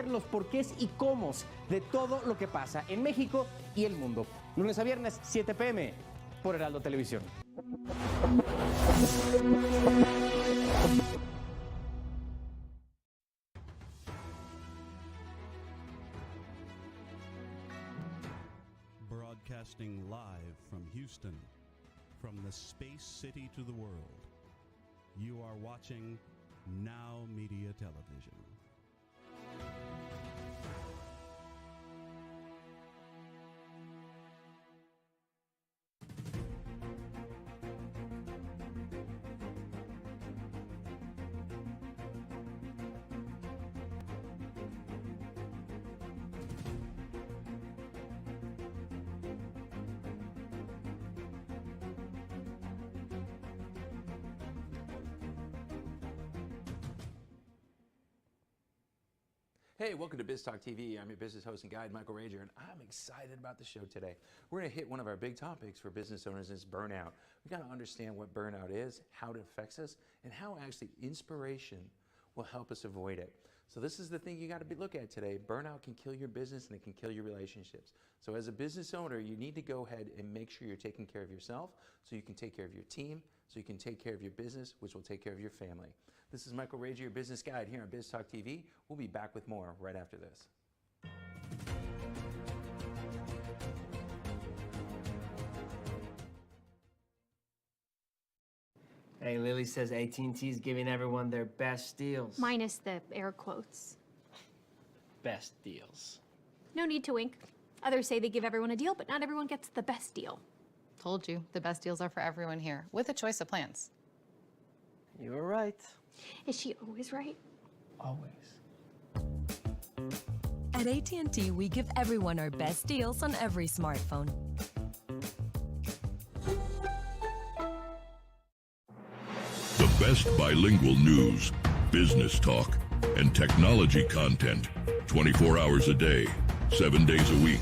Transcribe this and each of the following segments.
Los porqués y cómo de todo lo que pasa en México y el mundo. Lunes a viernes, 7 p.m. por Heraldo Televisión. Broadcasting live from Houston, from the space city to the world, you are watching NowMedia Television. Hey, welcome to Biz Talk TV. I'm your business host and guide, Michael Rager, and I'm excited about the show today. We're going to hit one of our big topics for business owners is burnout. We got to understand what burnout is, how it affects us, and how actually inspiration will help us avoid it. So this is the thing you got to look at today. Burnout can kill your business and it can kill your relationships. So as a business owner, you need to go ahead and make sure you're taking care of yourself so you can take care of your team, so you can take care of your business, which will take care of your family. This is Michael Rager, your business guide here on Biz Talk TV. We'll be back with more right after this. Hey, Lily says AT&T is giving everyone their best deals. Minus the air quotes. Best deals. No need to wink. Others say they give everyone a deal, but not everyone gets the best deal. Told you, the best deals are for everyone here, with a choice of plans. You were right. Is she always right? Always. At AT&T, we give everyone our best deals on every smartphone. The best bilingual news, business talk, and technology content 24 hours a day, 7 days a week.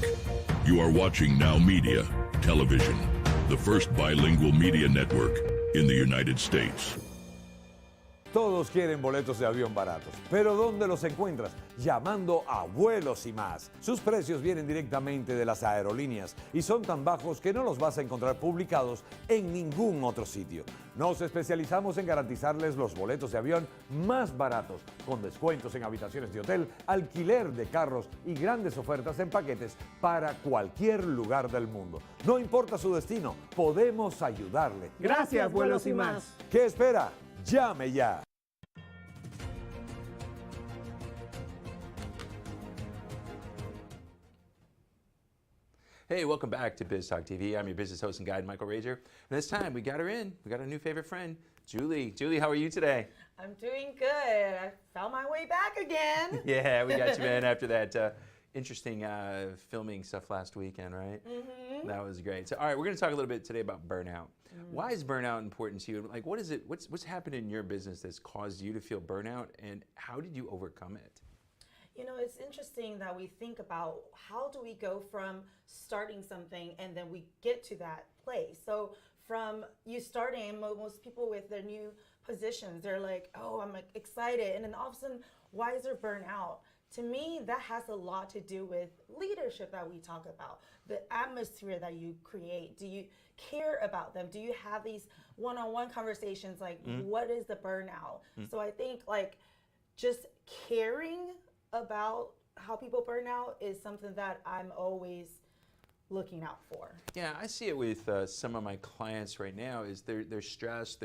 You are watching NowMedia Television, the first bilingual media network in the United States. Todos quieren boletos de avión baratos, pero ¿dónde los encuentras? Llamando a Vuelos y Más. Sus precios vienen directamente de las aerolíneas y son tan bajos que no los vas a encontrar publicados en ningún otro sitio. Nos especializamos en garantizarles los boletos de avión más baratos, con descuentos en habitaciones de hotel, alquiler de carros y grandes ofertas en paquetes para cualquier lugar del mundo. No importa su destino, podemos ayudarle. Gracias, Vuelos y Más. ¿Qué espera? ¡Llame ya! Hey, welcome back to Biz Talk TV. I'm your business host and guide, Michael Rager. And this time, we got her in. We got our new favorite friend, Julie. Julie, how are you today? I'm doing good. I found my way back again. Yeah, we got you in after that interesting filming stuff last weekend, right? Mm-hmm. That was great. So, all right, we're going to talk a little bit today about burnout. Why is burnout important to you? Like, what is it? What's happened in your business that's caused you to feel burnout, and how did you overcome it? You know, it's interesting that we think about how do we go from starting something and then we get to that place. So from you starting, most people with their new positions, they're like, oh, I'm excited. And then all of a sudden, why is there burnout? To me, that has a lot to do with leadership that we talk about, the atmosphere that you create. Do you care about them? Do you have these one-on-one conversations like, what is the burnout? So I think like just caring about how people burn out is something that I'm always looking out for. Yeah, I see it with some of my clients right now. Is they're stressed.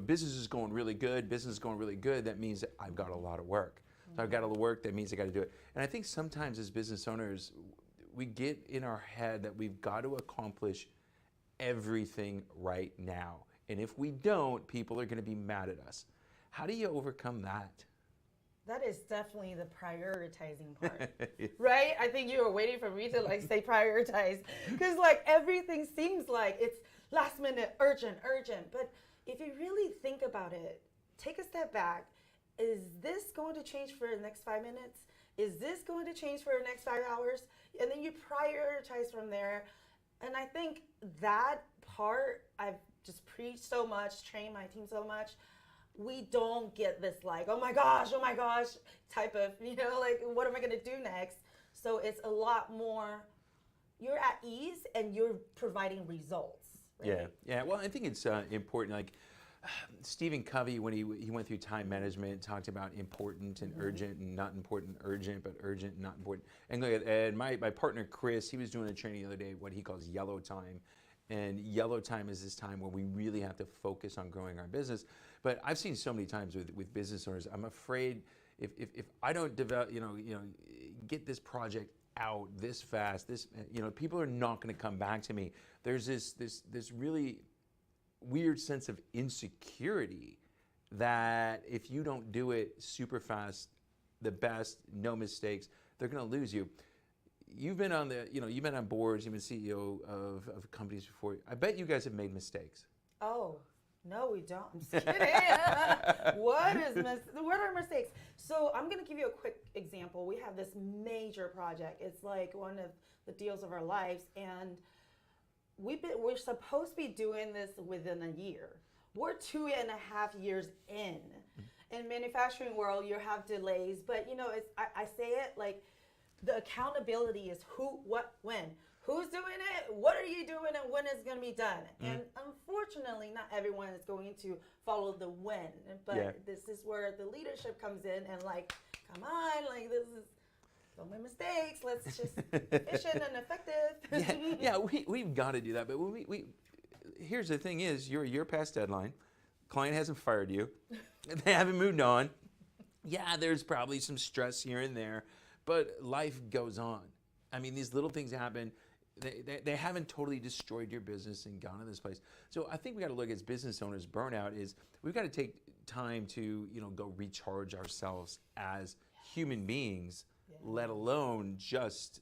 Business is going really good. Business is going really good. That means that I've got a lot of work. So I've got a lot of work. That means I got to do it. And I think sometimes as business owners, we get in our head that we've got to accomplish everything right now. And if we don't, people are going to be mad at us. How do you overcome that? That is definitely the prioritizing part, right? I think you were waiting for me to like say prioritize, because like everything seems like it's last minute, urgent. But if you really think about it, take a step back. Is this going to change for the next 5 minutes? Is this going to change for the next 5 hours? And then you prioritize from there. And I think that part I've just preached so much, trained my team so much. we don't get this like, oh my gosh type of, like, what am I going to do next? So it's a lot more, you're at ease and you're providing results. Right? Yeah. Well, I think it's important. Like Stephen Covey, when he went through time management, talked about important and urgent, and not important, urgent, but urgent and not important. And my partner Chris, he was doing a training the other day, what he calls yellow time. And yellow time is this time where we really have to focus on growing our business. But I've seen so many times with business owners, I'm afraid if I don't develop, get this project out this fast, people are not going to come back to me. There's this really weird sense of insecurity that if you don't do it super fast, the best, no mistakes, they're going to lose you. You've been on you've been on boards, you've been CEO of companies before. I bet you guys have made mistakes. Oh, no, we don't. I'm just kidding. What are mistakes? So I'm going to give you a quick example. We have this major project. It's like one of the deals of our lives, and we're supposed to be doing this within a year. We're 2.5 years in. In manufacturing world, you have delays, but I say it like, the accountability is who, what, when. Who's doing it? What are you doing? And when it's going to be done? And unfortunately, not everyone is going to follow the when. But this is where the leadership comes in and like, come on, like this is so many mistakes. Let's just efficient and effective. We've got to do that. But we here's the thing: is you're a year past deadline. Client hasn't fired you. They haven't moved on. Yeah, there's probably some stress here and there. But life goes on. I mean, these little things happen. They haven't totally destroyed your business and gone to this place. So I think we got to look as business owners. Burnout is we've got to take time to go recharge ourselves as human beings, let alone just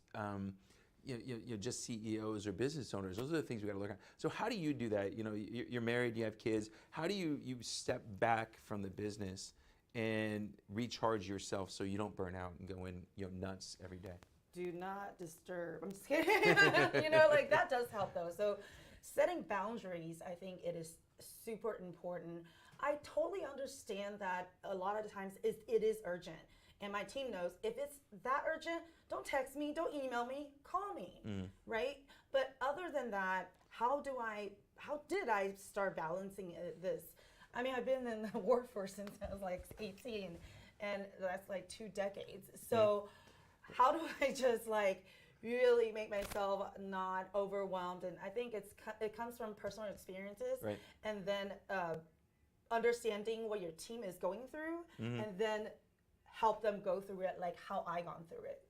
just CEOs or business owners. Those are the things we got to look at. So how do you do that? You're married, you have kids. How do you step back from the business and recharge yourself so you don't burn out and go in nuts every day? Do not disturb. I'm just kidding. Like that does help though. So setting boundaries, I think it is super important. I totally understand that a lot of the times it is urgent. And my team knows if it's that urgent, don't text me, don't email me, call me, right? But other than that, how did I start balancing this? I mean, I've been in the workforce since I was like 18, and that's like 2 decades. So how do I just like really make myself not overwhelmed? And I think it comes from personal experiences, and then understanding what your team is going through, and then help them go through it like how I gone through it.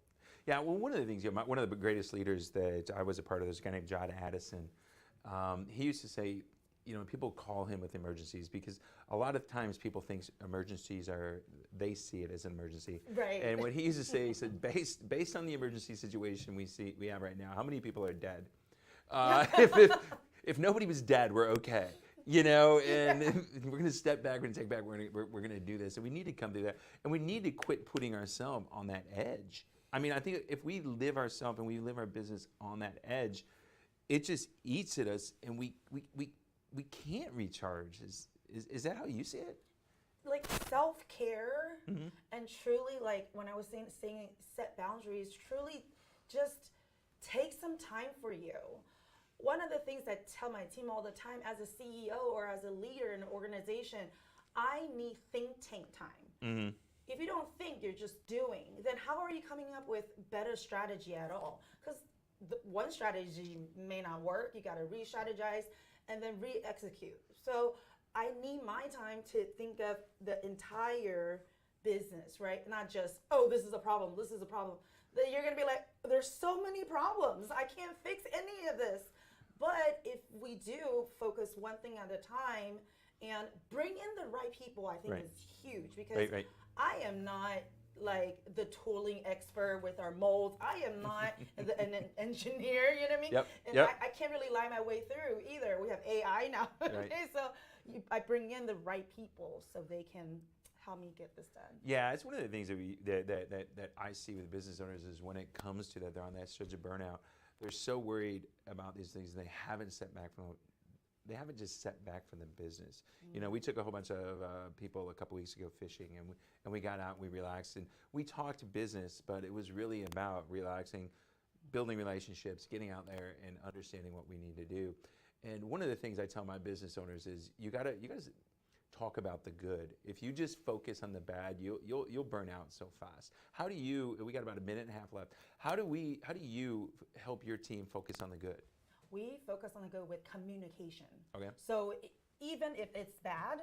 Yeah, well, one of the things, one of the greatest leaders that I was a part of, this guy named John Addison. He used to say, people call him with emergencies because a lot of times people think emergencies they see it as an emergency. Right. And what he used to say, he said, based on the emergency situation we have right now, how many people are dead? If nobody was dead, we're okay. And we're going to step back, we're going to take back, we're going to do this. And we need to come through that. And we need to quit putting ourselves on that edge. I mean, I think if we live ourselves and we live our business on that edge, it just eats at us and we can't recharge. Is that how you see it? Like self-care and truly, like when I was saying set boundaries, truly just take some time for you. One of the things I tell my team all the time as a CEO or as a leader in an organization, I need think tank time. If you don't think, you're just doing, then how are you coming up with better strategy at all? Because one strategy may not work. You got to re-strategize and then re-execute. So I need my time to think of the entire business, right? Not just, oh, this is a problem, this is a problem. Then you're going to be like, there's so many problems. I can't fix any of this. But if we do focus one thing at a time and bring in the right people, I think is huge because I am not like the tooling expert with our molds. I am not an engineer, you know what I mean? And I can't really lie my way through either. We have AI now. So I bring in the right people so they can help me get this done. Yeah, it's one of the things that I see with business owners is when it comes to that, they're on that surge of burnout. They're so worried about these things, and they haven't stepped back from they haven't just sat back from the business. You know, we took a whole bunch of people a couple weeks ago fishing, and we got out, and we relaxed, and we talked business, but it was really about relaxing, building relationships, getting out there, and understanding what we need to do. And one of the things I tell my business owners is you guys talk about the good. If you just focus on the bad, you'll burn out so fast. How do you? We got about a minute and a half left. How do you help your team focus on the good? We focus on the good with communication. Okay. So even if it's bad,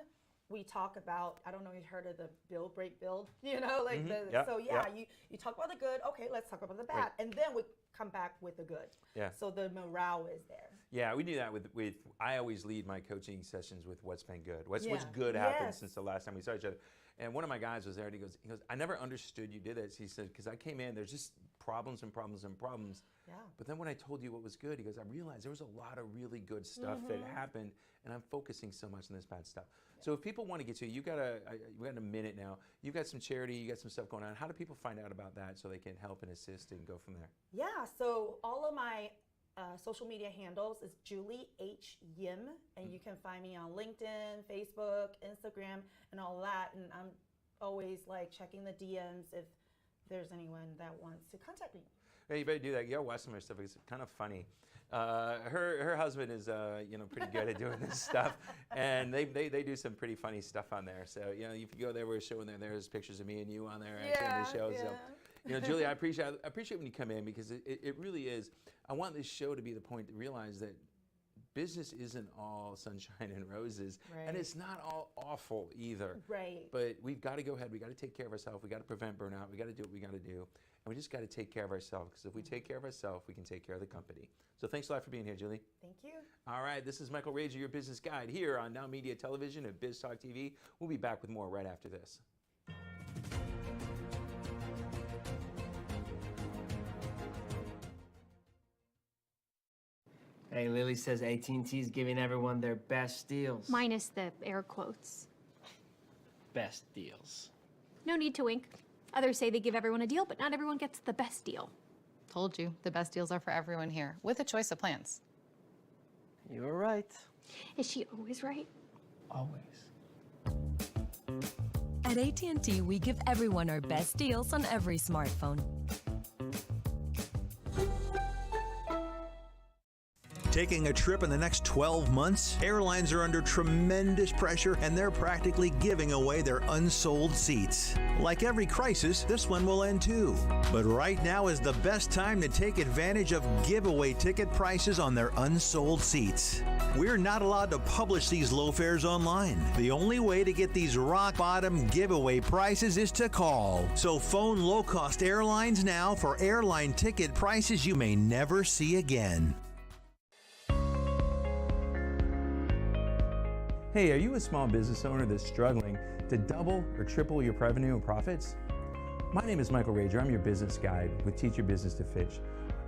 we talk about, I don't know if you've heard of the build, break, build, you know, like you talk about the good, okay, let's talk about the bad. Right. And then we come back with the good. Yeah. So the morale is there. Yeah, we do that with I always lead my coaching sessions with what's been good. What's good happened since the last time we saw each other. And one of my guys was there, and he goes, I never understood you did this. He said, because I came in, there's just problems and problems and problems. Yeah. But then when I told you what was good, he goes, I realized there was a lot of really good stuff that happened, and I'm focusing so much on this bad stuff. Yeah. So if people want to get to you, we got a minute now. You've got some charity, you got some stuff going on. How do people find out about that so they can help and assist and go from there? Yeah, so all of my social media handles is Julie H. Yim, and you can find me on LinkedIn, Facebook, Instagram, and all that. And I'm always like checking the DMs if there's anyone that wants to contact me. Hey, you better do that. You gotta watch some of her stuff. It's kind of funny. Her husband is pretty good at doing this stuff, and they do some pretty funny stuff on there. So if you go there, we're showing there's pictures of me and you on there in the show. So Julie, I appreciate when you come in, because it really is. I want this show to be the point to realize that business isn't all sunshine and roses, and it's not all awful either. Right. But we've got to go ahead. We got to take care of ourselves. We got to prevent burnout. We got to do what we got to do, and we just got to take care of ourselves. Because if we take care of ourselves, we can take care of the company. So thanks a lot for being here, Julie. Thank you. All right, this is Michael Rager, your business guide here on NowMedia Television and Biz Talk TV. We'll be back with more right after this. Hey, Lily says AT&T's giving everyone their best deals. Minus the air quotes. Best deals. No need to wink. Others say they give everyone a deal, but not everyone gets the best deal. Told you, the best deals are for everyone here, with a choice of plans. You were right. Is she always right? Always. At AT&T, we give everyone our best deals on every smartphone. Taking a trip in the next 12 months? Airlines are under tremendous pressure, and they're practically giving away their unsold seats. Like every crisis, this one will end too. But right now is the best time to take advantage of giveaway ticket prices on their unsold seats. We're not allowed to publish these low fares online. The only way to get these rock bottom giveaway prices is to call. So phone low-cost airlines now for airline ticket prices you may never see again. Hey, are you a small business owner that's struggling to double or triple your revenue and profits? My name is Michael Rager. I'm your business guide with Teach Your Business to Fish.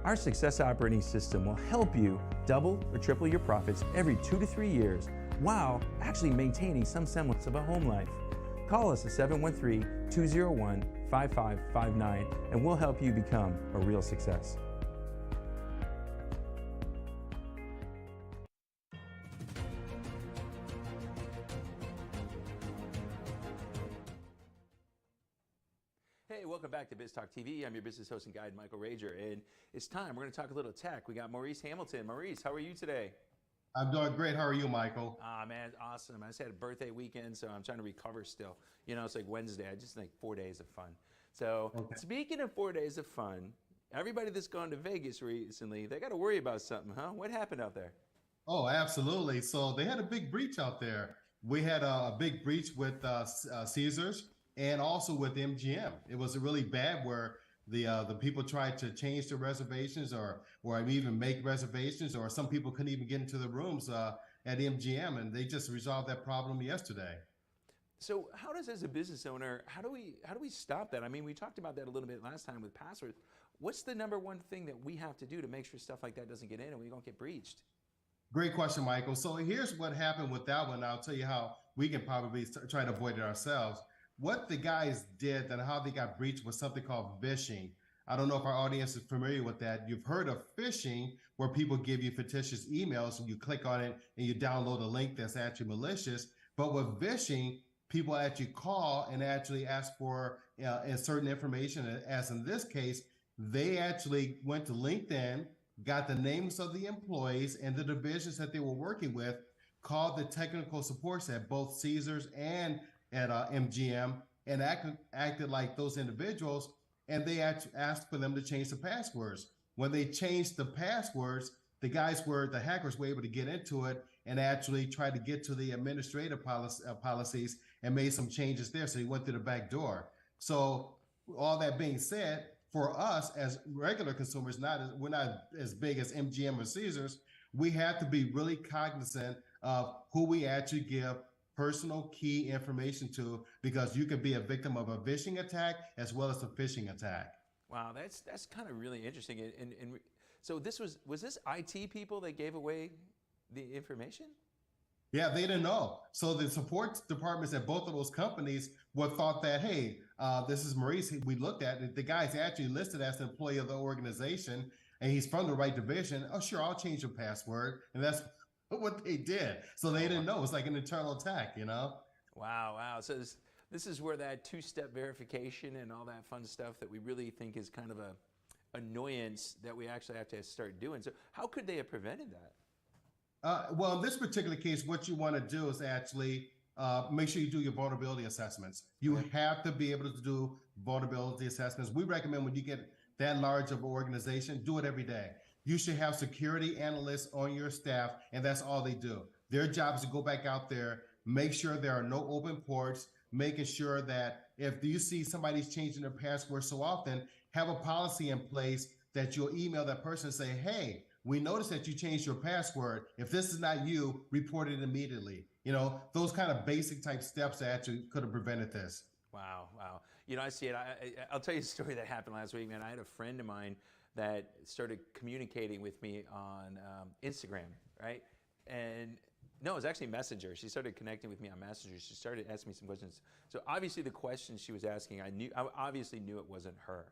Our success operating system will help you double or triple your profits every 2 to 3 years while actually maintaining some semblance of a home life. Call us at 713-201-5559 and we'll help you become a real success. Welcome back to Biz Talk TV. I'm your business host and guide, Michael Rager, and it's time. We're going to talk a little tech. We got Maurice Hamilton. Maurice, how are you today? I'm doing great. How are you, Michael? Man, awesome. I just had a birthday weekend, so I'm trying to recover still. It's like Wednesday. I just like 4 days of fun. So Speaking of 4 days of fun, everybody that's gone to Vegas recently, they got to worry about something, huh? What happened out there? Oh, absolutely. So they had a big breach out there. We had a big breach with Caesars. And also with MGM, it was really bad where the people tried to change the reservations or even make reservations, or some people couldn't even get into the rooms at MGM, and they just resolved that problem yesterday. So how does, as a business owner, how do we stop that? I mean, we talked about that a little bit last time with passwords. What's the number one thing that we have to do to make sure stuff like that doesn't get in and we don't get breached? Great question, Michael. So here's what happened with that one. I'll tell you how we can probably try to avoid it ourselves. What the guys did and how they got breached was something called phishing. I don't know if our audience is familiar with that. You've heard of phishing, where people give you fictitious emails and you click on it and you download a link that's actually malicious. But with phishing, people actually call and actually ask for certain information. As in this case, they actually went to LinkedIn, got the names of the employees and the divisions that they were working with, called the technical supports at both Caesars and at MGM, and acted like those individuals, and they asked for them to change the passwords. When they changed the passwords, the hackers were able to get into it and actually try to get to the administrative policies and made some changes there. So they went through the back door. So all that being said, for us as regular consumers, we're not as big as MGM or Caesars, we have to be really cognizant of who we actually give personal key information to, because you could be a victim of a phishing attack as well as a phishing attack. Wow, that's kind of really interesting. And so was this IT people that gave away the information? Yeah, they didn't know. So the support departments at both of those companies thought that, hey, this is Maurice. We looked at it. The guy's actually listed as an employee of the organization, and he's from the right division. Oh, sure, I'll change your password. And that's what they did. So they didn't know. It's like an internal attack, you know? Wow. So this is where that two-step verification and all that fun stuff that we really think is kind of a annoyance that we actually have to start doing. So how could they have prevented that? Well, in this particular case, what you want to do is actually make sure you do your vulnerability assessments. You have to be able to do vulnerability assessments. We recommend when you get that large of an organization, do it every day. You should have security analysts on your staff, and that's all they do. Their job is to go back out there, make sure there are no open ports, making sure that if you see somebody's changing their password so often, have a policy in place that you'll email that person and say, hey, we noticed that you changed your password. If this is not you, report it immediately. You know, those kind of basic type steps that actually could have prevented this. Wow. You know, I see it. I'll tell you a story that happened last week, man. I had a friend of mine that started communicating with me on Instagram, right? And no, it was actually Messenger. She started connecting with me on Messenger. She started asking me some questions. So obviously the questions she was asking, I obviously knew it wasn't her.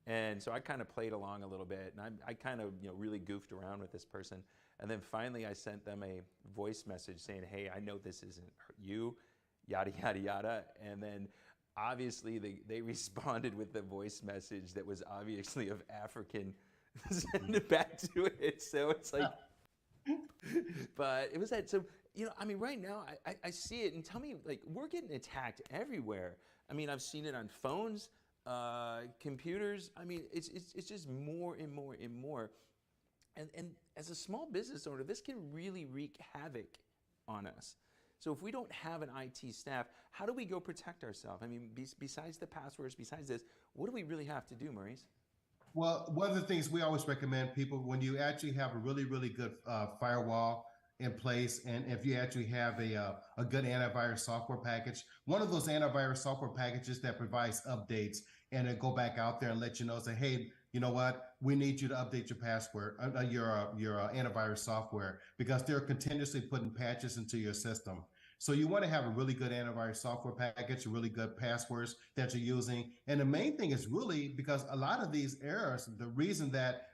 And so I kind of played along a little bit, and I kind of really goofed around with this person. And then finally I sent them a voice message saying, hey, I know this isn't you, yada, yada, yada. And then obviously they responded with the voice message that was obviously of African, send it back to it. So it's like, but it was that. So, I mean, right now I see it, and tell me, like, we're getting attacked everywhere. I mean, I've seen it on phones, computers. I mean, it's just more and more and more. And as a small business owner, this can really wreak havoc on us. So if we don't have an IT staff, how do we go protect ourselves? I mean, besides the passwords, besides this, what do we really have to do, Maurice? Well, one of the things we always recommend people, when you actually have a really, really good firewall in place, and if you actually have a good antivirus software package, one of those antivirus software packages that provides updates and then go back out there and let you know, say, hey, you know what? We need you to update your password, your antivirus software, because they're continuously putting patches into your system. So you want to have a really good antivirus software package, really good passwords that you're using. And the main thing is really because a lot of these errors, the reason that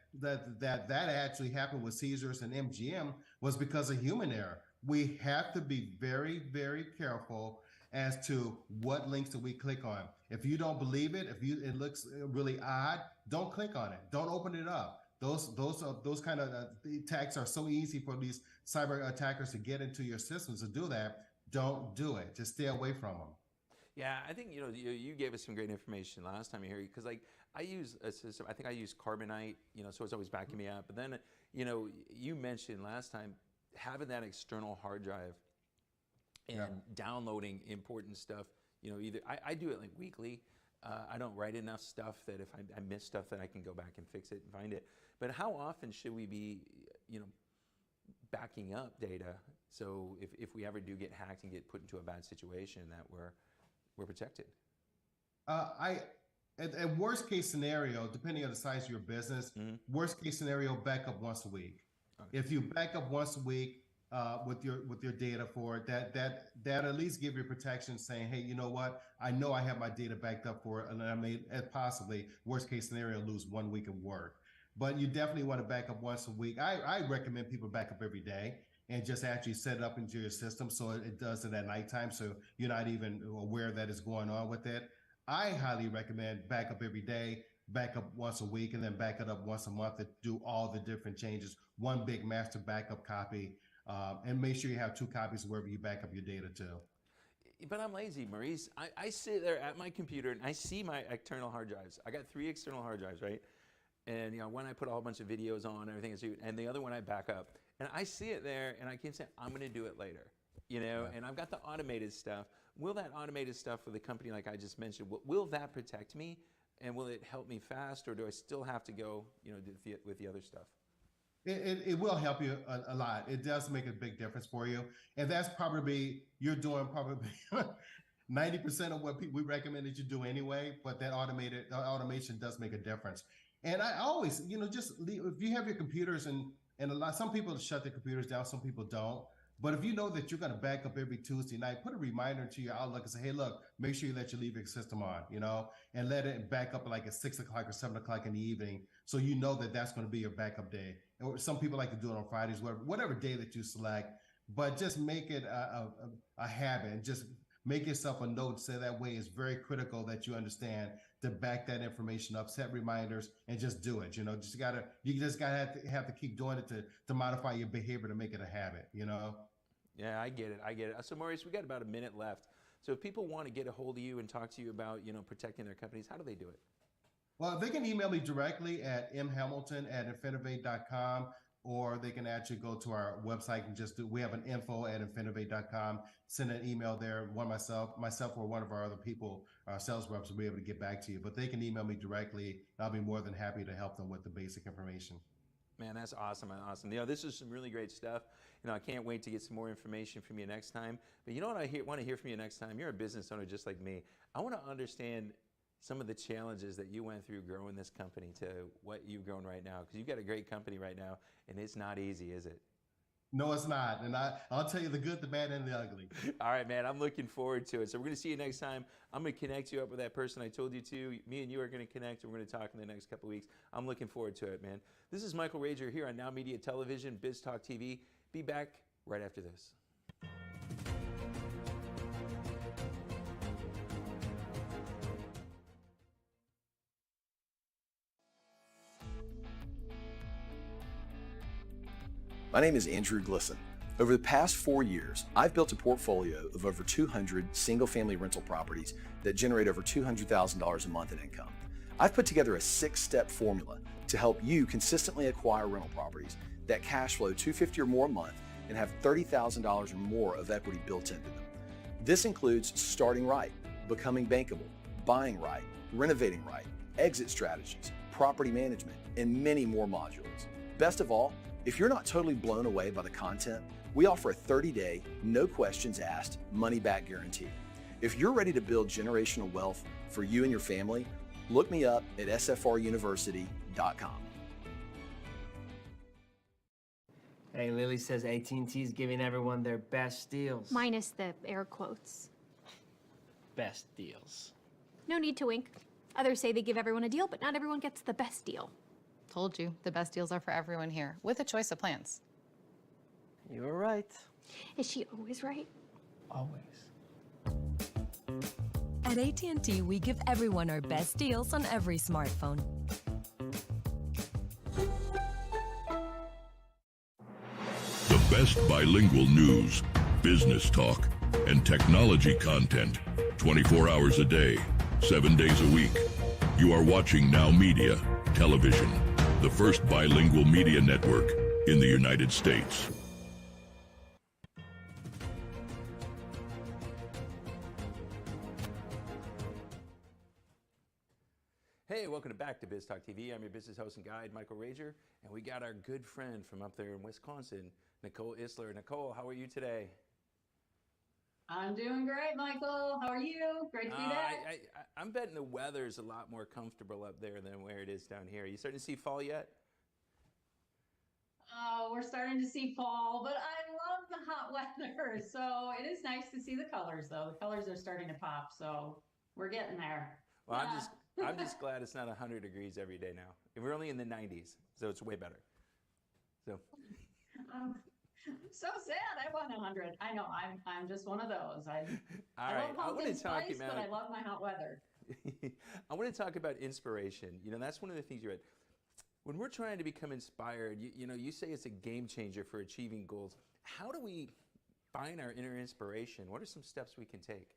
actually happened with Caesars and MGM was because of human error. We have to be very, very careful as to what links do we click on. If you don't believe it, it looks really odd, don't click on it. Don't open it up. Those kind of attacks are so easy for these cyber attackers to get into your systems to do that. Don't do it. Just stay away from them. Yeah, I think you gave us some great information last time you heard, because like I use a system. I think I use Carbonite, so it's always backing me up. But then you mentioned last time having that external hard drive and downloading important stuff. Either I do it like weekly. I don't write enough stuff that if I miss stuff that I can go back and fix it and find it. But how often should we be backing up data, so if we ever do get hacked and get put into a bad situation, that we're protected? At worst case scenario, depending on the size of your business, worst case scenario, back up once a week. Okay. If you back up once a week, with your data for it, that at least give you protection, saying, hey, you know what? I know I have my data backed up for it, and I may possibly worst case scenario lose 1 week of work. But you definitely want to back up once a week. I recommend people back up every day and just actually set it up into your system so it does it at nighttime, so you're not even aware that it's going on with it. I highly recommend back up every day, back up once a week, and then back it up once a month to do all the different changes. One big master backup copy, and make sure you have 2 copies wherever you back up your data to. But I'm lazy, Maurice. I sit there at my computer and I see my external hard drives. I got 3 external hard drives, right? And one I put a whole bunch of videos on, everything, and the other one I back up. And I see it there, and I can say, I'm going to do it later, and I've got the automated stuff. Will that automated stuff with a company like I just mentioned, will that protect me? And will it help me fast, or do I still have to go, with the other stuff? It will help you a lot. It does make a big difference for you. And that's probably, you're doing probably 90% of what we recommend that you do anyway, but that automation does make a difference. And I always, just leave, if you have your computers and some people shut their computers down, some people don't. But if you know that you're going to back up every Tuesday night, put a reminder to your Outlook and say, hey, look, make sure you let your leaving system on, and let it back up like at 6 o'clock or 7 o'clock in the evening. So you know that that's going to be your backup day. Or some people like to do it on Fridays, whatever day that you select, but just make it a habit, and just make yourself a note. So that way it's very critical that you understand to back that information up, set reminders, and just do it. You just gotta have to keep doing it to modify your behavior to make it a habit. Yeah, I get it. So Maurice, we got about a minute left. So if people want to get a hold of you and talk to you about protecting their companies, how do they do it? Well, they can email me directly at mhamilton@infinovate.com, or they can actually go to our website and we have an info@infinovate.com. Send an email there. Myself or one of our other people, our sales reps, will be able to get back to you. But they can email me directly. I'll be more than happy to help them with the basic information. Man, that's awesome. This is some really great stuff. I can't wait to get some more information from you next time. But you know what I want to hear from you next time? You're a business owner just like me. I want to understand some of the challenges that you went through growing this company to what you've grown right now. Because you've got a great company right now, and it's not easy, is it? No, it's not. And I'll tell you the good, the bad, and the ugly. All right, man. I'm looking forward to it. So we're going to see you next time. I'm going to connect you up with that person I told you to. Me and you are going to connect, and we're going to talk in the next couple of weeks. I'm looking forward to it, man. This is Michael Rager here on NowMedia Television, Biz Talk TV. Be back right after this. My name is Andrew Glisson. Over the past 4 years, I've built a portfolio of over 200 single-family rental properties that generate over $200,000 a month in income. I've put together a 6-step formula to help you consistently acquire rental properties that cash flow $250,000 or more a month and have $30,000 or more of equity built into them. This includes starting right, becoming bankable, buying right, renovating right, exit strategies, property management, and many more modules. Best of all, if you're not totally blown away by the content, we offer a 30-day, no questions asked, money-back guarantee. If you're ready to build generational wealth for you and your family, look me up at sfruniversity.com. Hey, Lily says AT&T is giving everyone their best deals. Minus the air quotes. Best deals. No need to wink. Others say they give everyone a deal, but not everyone gets the best deal. Told you, the best deals are for everyone here, with a choice of plans. You were right. Is she always right? Always. At AT&T, we give everyone our best deals on every smartphone. The best bilingual news, business talk, and technology content 24 hours a day, 7 days a week. You are watching NowMedia Television, the first bilingual media network in the United States. Hey, welcome back to Biz Talk TV. I'm your business host and guide, Michael Rager, and we got our good friend from up there in Wisconsin, Nicole Isler. Nicole, how are you today? I'm doing great, Michael. How are you? Great to be back. I'm betting the weather's a lot more comfortable up there than where it is down here. Are you starting to see fall yet? We're starting to see fall, but I love the hot weather. So it is nice to see the colors, though. The colors are starting to pop, so we're getting there. Well, Yeah. I'm just glad it's not 100 degrees every day now. And we're only in the 90s, so it's way better. So. I'm so sad. I want 100. I know. I'm just one of those. I love pumpkin spice, but I love my hot weather. I want to talk about inspiration. You know, that's one of the things you read. When we're trying to become inspired, you say it's a game changer for achieving goals. How do we find our inner inspiration? What are some steps we can take?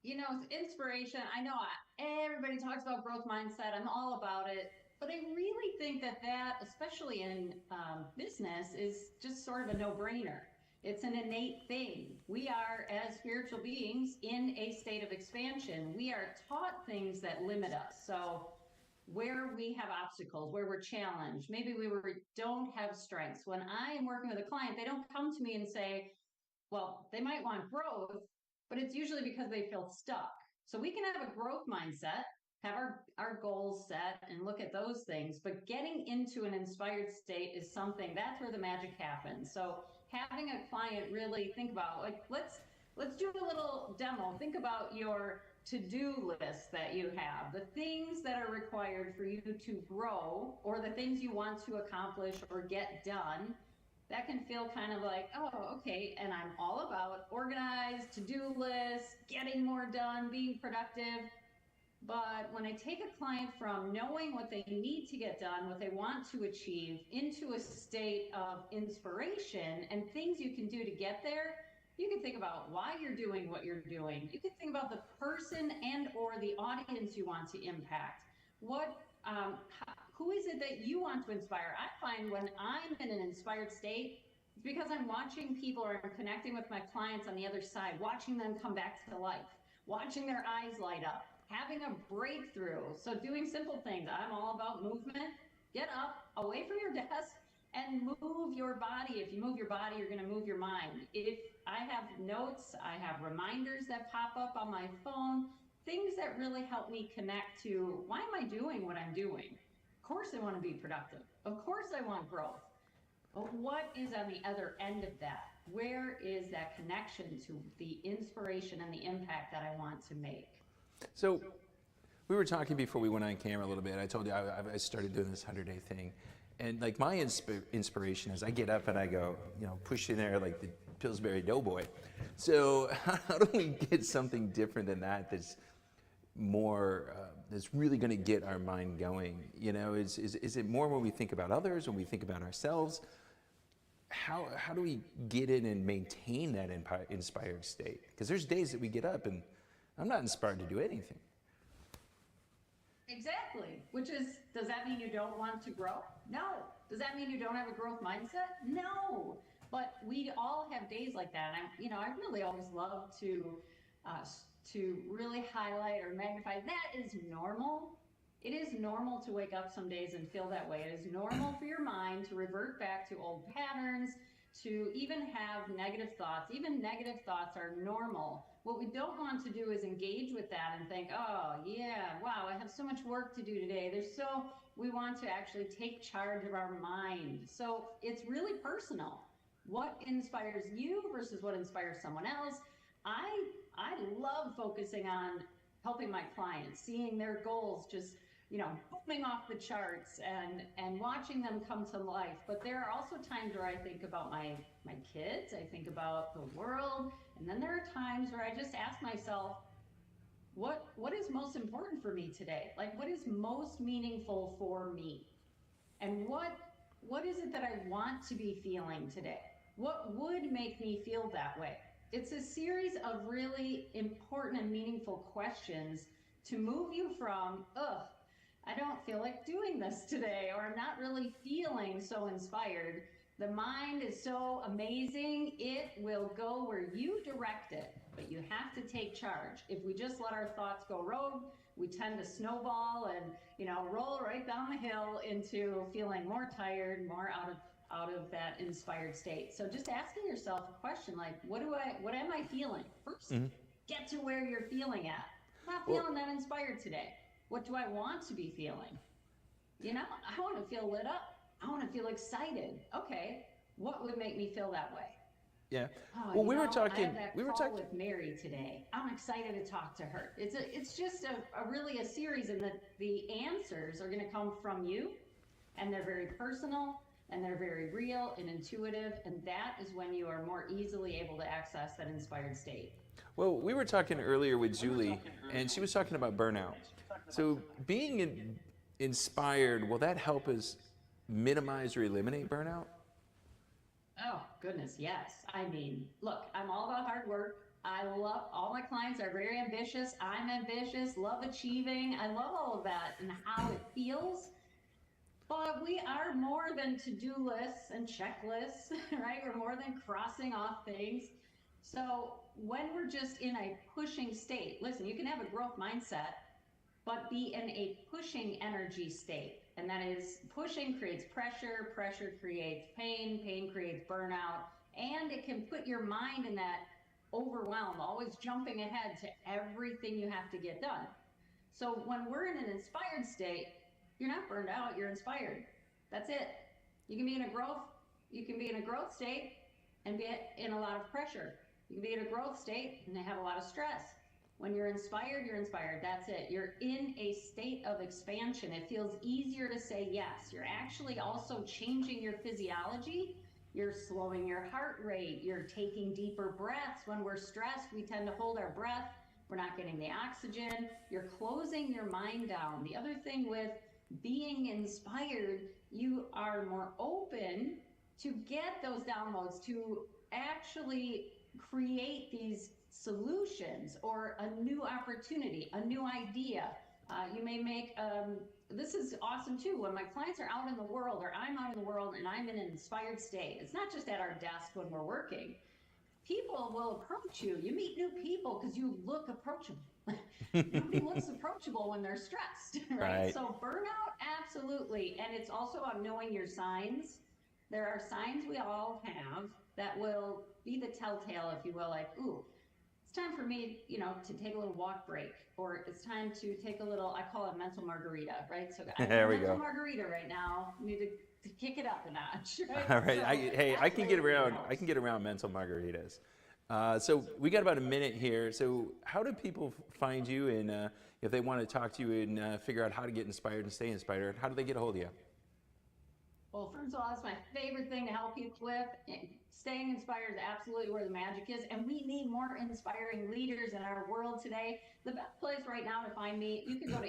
You know, inspiration, I know everybody talks about growth mindset. I'm all about it. But I really think that especially in business, is just sort of a no-brainer. It's an innate thing. We are, as spiritual beings, in a state of expansion. We are taught things that limit us. So where we have obstacles, where we're challenged, maybe we don't have strengths. When I am working with a client, they don't come to me and say, well, they might want growth, but it's usually because they feel stuck. So we can have a growth mindset, have our goals set and look at those things, but getting into an inspired state is something, that's where the magic happens. So having a client really think about, like, let's do a little demo. Think about your to-do list that you have, the things that are required for you to grow, or the things you want to accomplish or get done. That can feel kind of like, oh, okay, and I'm all about organized, to-do lists, getting more done, being productive. But when I take a client from knowing what they need to get done, what they want to achieve, into a state of inspiration and things you can do to get there, you can think about why you're doing what you're doing. You can think about the person and or the audience you want to impact. Who is it that you want to inspire? I find when I'm in an inspired state, it's because I'm watching people or I'm connecting with my clients on the other side, watching them come back to life, watching their eyes light up, having a breakthrough. So doing simple things. I'm all about movement. Get up, away from your desk, and move your body. If you move your body, you're going to move your mind. If I have notes, I have reminders that pop up on my phone, things that really help me connect to, why am I doing what I'm doing? Of course I want to be productive. Of course I want growth. But what is on the other end of that? Where is that connection to the inspiration and the impact that I want to make? So we were talking before we went on camera a little bit. I told you I started doing this 100-day thing. And like my inspiration is I get up and I go, push in there like the Pillsbury Doughboy. So how do we get something different than that that's more, that's really going to get our mind going? Is it more when we think about others, when we think about ourselves? How do we get in and maintain that inspired state? Because there's days that we get up and I'm not inspired to do anything. Exactly. Which is, does that mean you don't want to grow? No. Does that mean you don't have a growth mindset? No. But we all have days like that. And I really always love to really highlight or magnify that is normal. It is normal to wake up some days and feel that way. It is normal for your mind to revert back to old patterns, to even have negative thoughts. Even negative thoughts are normal. What we don't want to do is engage with that and think, oh yeah, wow, I have so much work to do today. We want to actually take charge of our mind. So it's really personal. What inspires you versus what inspires someone else? I love focusing on helping my clients, seeing their goals just booming off the charts and watching them come to life. But there are also times where I think about my kids, I think about the world, and then there are times where I just ask myself, what is most important for me today? Like, what is most meaningful for me? And what is it that I want to be feeling today? What would make me feel that way? It's a series of really important and meaningful questions to move you from, I don't feel like doing this today, or I'm not really feeling so inspired. The mind is so amazing, it will go where you direct it, but you have to take charge. If we just let our thoughts go rogue, we tend to snowball and roll right down the hill into feeling more tired, more out of that inspired state. So just asking yourself a question like, what am I feeling? First, get to where you're feeling at. I'm not feeling that inspired today. What do I want to be feeling? I want to feel lit up. I want to feel excited. Okay, what would make me feel that way? Yeah. Oh, Well, you we were know, talking. I had that We were call talking. with Mary today. I'm excited to talk to her. It's just really a series, and the answers are going to come from you, and they're very personal, and they're very real and intuitive, and that is when you are more easily able to access that inspired state. Well, we were talking earlier with Julie, and she was talking about burnout. So being inspired, will that help us minimize or eliminate burnout? Oh, goodness, yes. I mean, look, I'm all about hard work. I love, all my clients are very ambitious. I'm ambitious, love achieving. I love all of that and how it feels. But we are more than to-do lists and checklists, right? We're more than crossing off things. So when we're just in a pushing state, listen, you can have a growth mindset, but be in a pushing energy state. And that is, pushing creates pressure, pressure creates pain, pain creates burnout, and it can put your mind in that overwhelm, always jumping ahead to everything you have to get done. So when we're in an inspired state, you're not burned out, you're inspired. That's it. You can be in a growth state and be in a lot of pressure. You can be in a growth state and have a lot of stress. When you're inspired, that's it. You're in a state of expansion. It feels easier to say yes. You're actually also changing your physiology. You're slowing your heart rate. You're taking deeper breaths. When we're stressed, we tend to hold our breath. We're not getting the oxygen. You're closing your mind down. The other thing with being inspired, you are more open to get those downloads, to actually create these solutions or a new opportunity, a new idea. You may make, this is awesome too, when my clients are out in the world or I'm out in the world and I'm in an inspired state, it's not just at our desk when we're working. People will approach you. You meet new people because you look approachable. Nobody looks approachable when they're stressed, right? So burnout, absolutely. And it's also about knowing your signs. There are signs we all have that will be the telltale, if you will, like, ooh, it's time for me, to take a little walk break, or it's time to take a little, I call it mental margarita, right? So I have a mental margarita right now. I need to kick it up a notch, right? All right. So I can get around mental margaritas. So we got about a minute here. So how do people find you, and if they want to talk to you and figure out how to get inspired and stay inspired, how do they get a hold of you? Well, first of all, that's my favorite thing to help people with. Staying inspired is absolutely where the magic is, and we need more inspiring leaders in our world today. The best place right now to find me, you can go to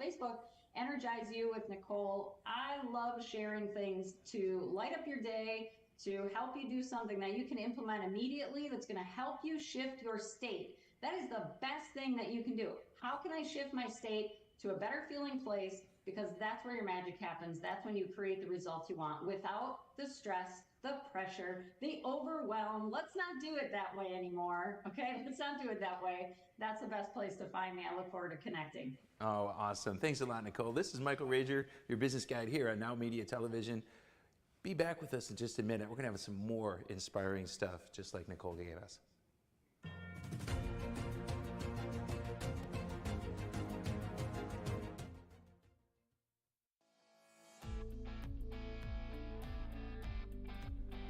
Facebook, Energize You with Nicole. I love sharing things to light up your day, to help you do something that you can implement immediately that's going to help you shift your state. That is the best thing that you can do. How can I shift my state to a better feeling place? Because that's where your magic happens. That's when you create the results you want without the stress, the pressure, the overwhelm. Let's not do it that way anymore, okay? Let's not do it that way. That's the best place to find me. I look forward to connecting. Oh, awesome. Thanks a lot, Nicole. This is Michael Rager, your business guide here on NowMedia Television. Be back with us in just a minute. We're going to have some more inspiring stuff, just like Nicole gave us.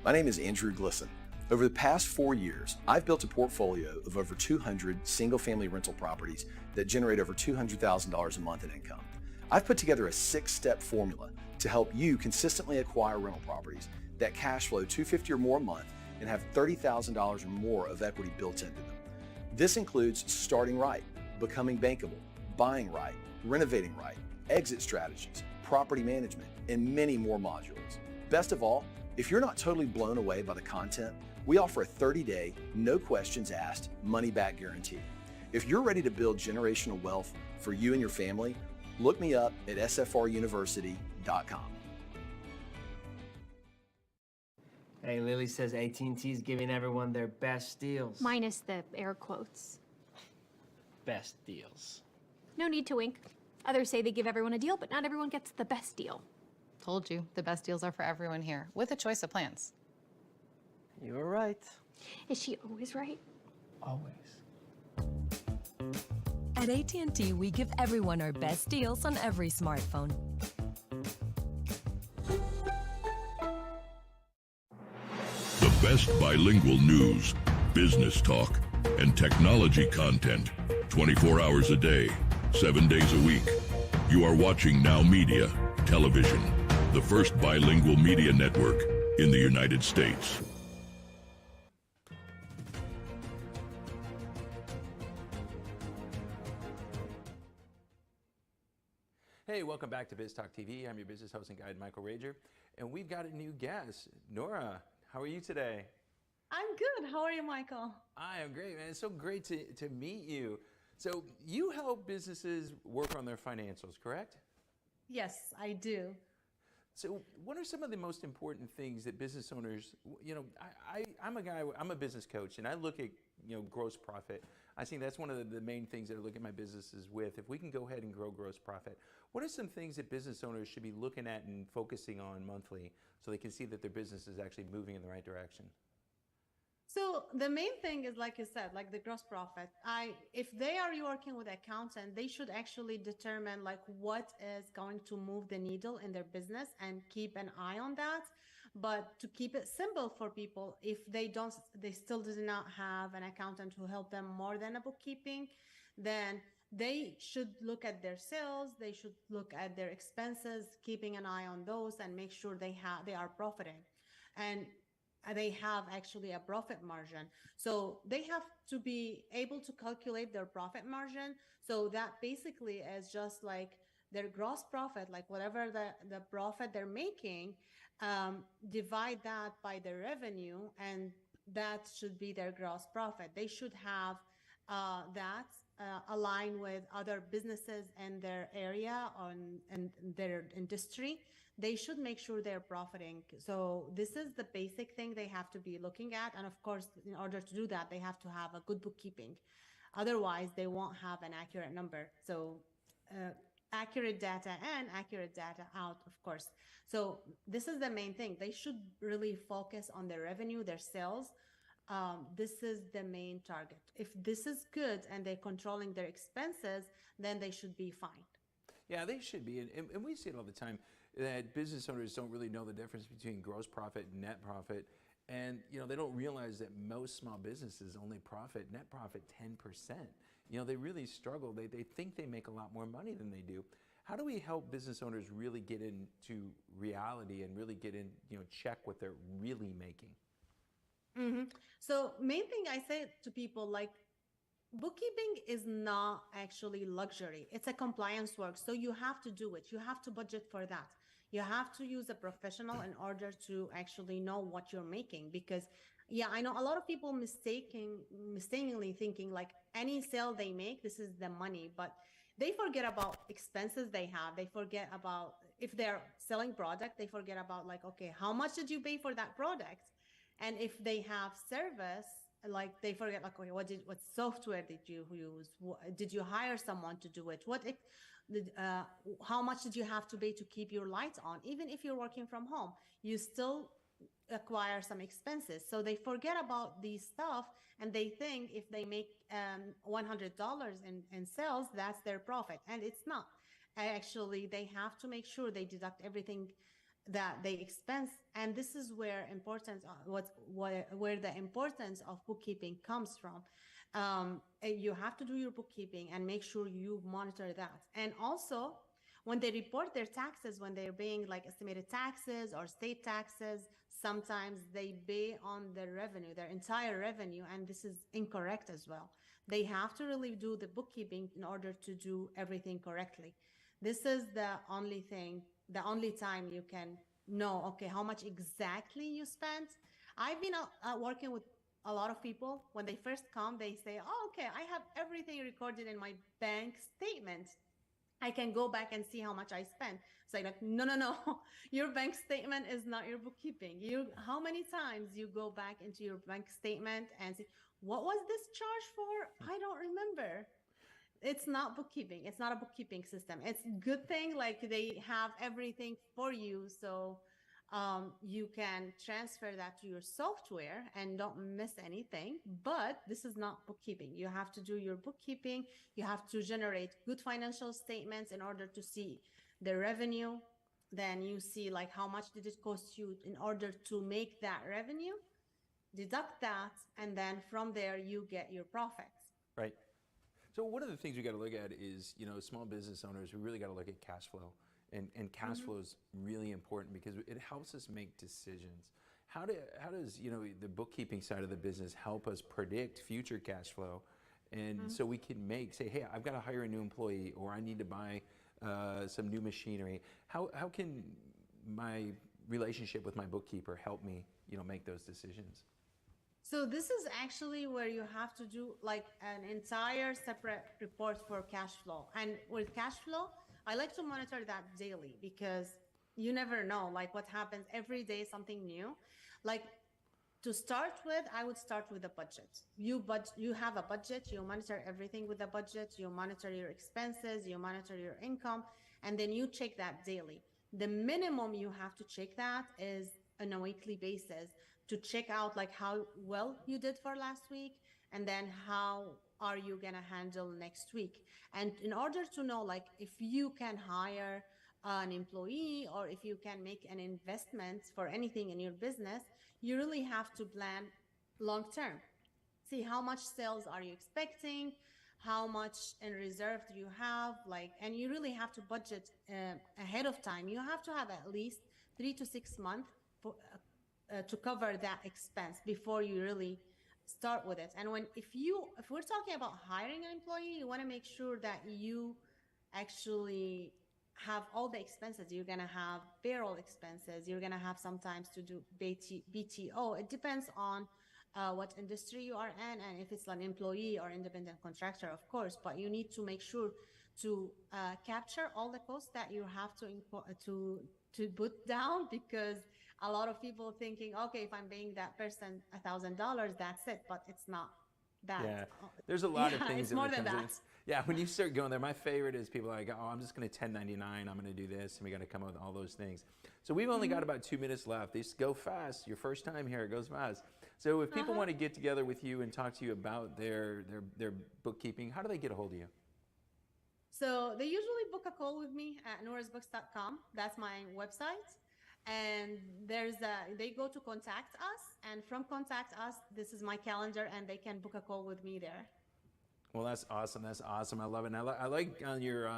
My name is Andrew Glisson. Over the past 4 years, I've built a portfolio of over 200 single-family rental properties that generate over $200,000 a month in income. I've put together a 6-step formula to help you consistently acquire rental properties that cash flow $250,000 or more a month and have $30,000 or more of equity built into them. This includes starting right, becoming bankable, buying right, renovating right, exit strategies, property management, and many more modules. Best of all, if you're not totally blown away by the content, we offer a 30-day, no questions asked, money-back guarantee. If you're ready to build generational wealth for you and your family, look me up at sfruniversity.com. Hey, Lily says AT&T's giving everyone their best deals. Minus the air quotes. Best deals. No need to wink. Others say they give everyone a deal, but not everyone gets the best deal. Told you, the best deals are for everyone here, with a choice of plans. You were right. Is she always right? Always. At AT&T, we give everyone our best deals on every smartphone. best bilingual news, business talk, and technology content 24 hours a day, 7 days a week. You are watching Now Media Television, the first bilingual media network in the United States. Hey, welcome back to Biz Talk TV. I'm your business host and guide, Michael Rager, and we've got a new guest. Nora, how are you today? I'm good. How are you, Michael? I am great, man. It's so great to meet you. So you help businesses work on their financials, correct? Yes, I do. So what are some of the most important things that business owners, I'm a business coach, and I look at, gross profit. I think that's one of the main things that I look at my businesses with. If we can go ahead and grow gross profit, what are some things that business owners should be looking at and focusing on monthly so they can see that their business is actually moving in the right direction? So the main thing is, like you said, like the gross profit. If they are working with accountant, they should actually determine like what is going to move the needle in their business and keep an eye on that. But to keep it simple for people, if they still do not have an accountant who help them more than a bookkeeping, then they should look at their sales, they should look at their expenses, keeping an eye on those and make sure they are profiting. And they have actually a profit margin. So they have to be able to calculate their profit margin. So that basically is just like their gross profit, like whatever the profit they're making, divide that by their revenue, and that should be their gross profit. They should have that align with other businesses in their area and their industry. They should make sure they're profiting. So this is the basic thing they have to be looking at. And of course, in order to do that, they have to have a good bookkeeping. Otherwise, they won't have an accurate number. So accurate data in, accurate data out, of course. So this is the main thing. They should really focus on their revenue, their sales. This is the main target. If this is good and they're controlling their expenses, then they should be fine. Yeah, they should be. And we see it all the time that business owners don't really know the difference between gross profit and net profit. And, they don't realize that most small businesses only net profit 10%. They really struggle. They think they make a lot more money than they do. How do we help business owners really get into reality and really get in, check what they're really making? Mm-hmm. So main thing I say to people, like, bookkeeping is not actually luxury. It's a compliance work. So you have to do it. You have to budget for that. You have to use a professional in order to actually know what you're making. Because, yeah, I know a lot of people mistakenly thinking like any sale they make, this is the money, but they forget about expenses they have. They forget about, if they're selling product, they forget about like, okay, how much did you pay for that product? And if they have service, like they forget like, okay, what software did you use? Did you hire someone to do it? How much did you have to pay to keep your lights on? Even if you're working from home, you still acquire some expenses. So they forget about these stuff and they think if they make $100 in sales, that's their profit. And it's not. Actually, they have to make sure they deduct everything that they expense. And this is where where the importance of bookkeeping comes from. You have to do your bookkeeping and make sure you monitor that. And also, when they report their taxes, when they're paying like estimated taxes or state taxes, sometimes they pay on their revenue, their entire revenue, and this is incorrect as well. They have to really do the bookkeeping in order to do everything correctly. This is the only time you can know, okay, how much exactly you spent. I've been working with a lot of people. When they first come, they say, oh, okay, I have everything recorded in my bank statement. I can go back and see how much I spent. It's like, no. Your bank statement is not your bookkeeping. How many times you go back into your bank statement and see, what was this charge for? I don't remember. It's not bookkeeping. It's not a bookkeeping system. It's a good thing, like they have everything for you. So you can transfer that to your software and don't miss anything. But this is not bookkeeping. You have to do your bookkeeping. You have to generate good financial statements in order to see the revenue. Then you see like how much did it cost you in order to make that revenue. deduct that, and then from there you get your profits. Right. So one of the things we got to look at is, small business owners, we really got to look at cash flow. And cash flow is really important because it helps us make decisions. How does, the bookkeeping side of the business help us predict future cash flow? And so we can say, hey, I've got to hire a new employee, or I need to buy some new machinery. How can my relationship with my bookkeeper help me, make those decisions? So this is actually where you have to do like an entire separate report for cash flow. And with cash flow, I like to monitor that daily because you never know like what happens every day, something new. Like to start with, I would start with a budget. You have a budget, you monitor everything with the budget, you monitor your expenses, you monitor your income, and then you check that daily. The minimum you have to check that is on a weekly basis to check out like how well you did for last week, and then how are you gonna handle next week. And in order to know like if you can hire an employee or if you can make an investment for anything in your business, you really have to plan long term. See how much sales are you expecting, how much in reserve do you have, and you really have to budget ahead of time. You have to have at least 3 to 6 months to cover that expense before you really start with it. And if we're talking about hiring an employee, you want to make sure that you actually have all the expenses. You're going to have payroll expenses. You're going to have sometimes to do BTO. It depends on what industry you are in, and if it's an employee or independent contractor, of course. But you need to make sure to capture all the costs that you have to put down, because a lot of people thinking, okay, if I'm paying that person $1,000, that's it, but it's not that. Yeah, there's a lot of things. It's more than that. Yeah, when you start going there, my favorite is people are like, oh, I'm just going to 1099, I'm going to do this, and we got to come up with all those things. So we've only got about 2 minutes left. These go fast. Your first time here, it goes fast. So if people want to get together with you and talk to you about their bookkeeping, how do they get a hold of you? So they usually book a call with me at nourasbooks.com. That's my website. And they go to contact us, and from contact us, this is my calendar, and they can book a call with me there. Well, that's awesome. That's awesome. I love it. And I like on your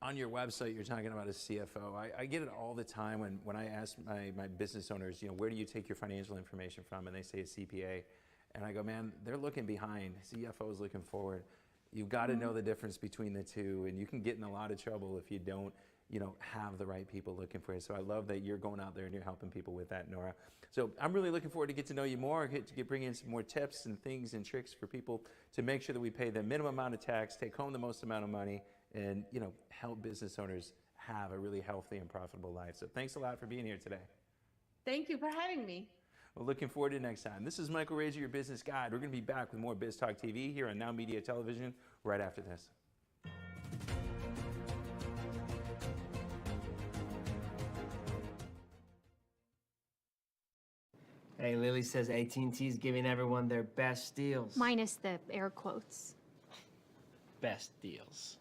website, you're talking about a CFO. I get it all the time when I ask my business owners, where do you take your financial information from? And they say a CPA. And I go, man, they're looking behind. CFO is looking forward. You've got to know the difference between the two, and you can get in a lot of trouble if you don't have the right people looking for you. So I love that you're going out there and you're helping people with that, Nora. So I'm really looking forward to get to know you more, bring in some more tips and things and tricks for people to make sure that we pay the minimum amount of tax, take home the most amount of money, and help business owners have a really healthy and profitable life. So thanks a lot for being here today. Thank you for having me. Well, looking forward to next time. This is Michael Rager, your business guide. We're going to be back with more Biz Talk TV here on NowMedia Television right after this. Hey, Lily says AT&T is giving everyone their best deals. Minus the air quotes. Best deals.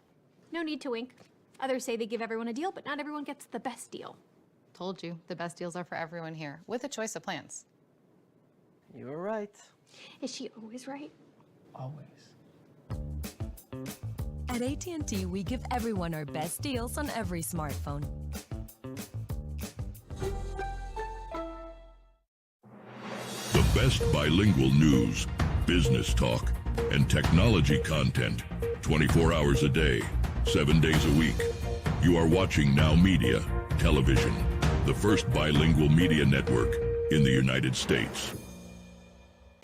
No need to wink. Others say they give everyone a deal, but not everyone gets the best deal. Told you, the best deals are for everyone here, with a choice of plans. You were right. Is she always right? Always. At AT&T, we give everyone our best deals on every smartphone. The best bilingual news, business talk, and technology content 24 hours a day, 7 days a week. You are watching NowMedia Television, the first bilingual media network in the United States.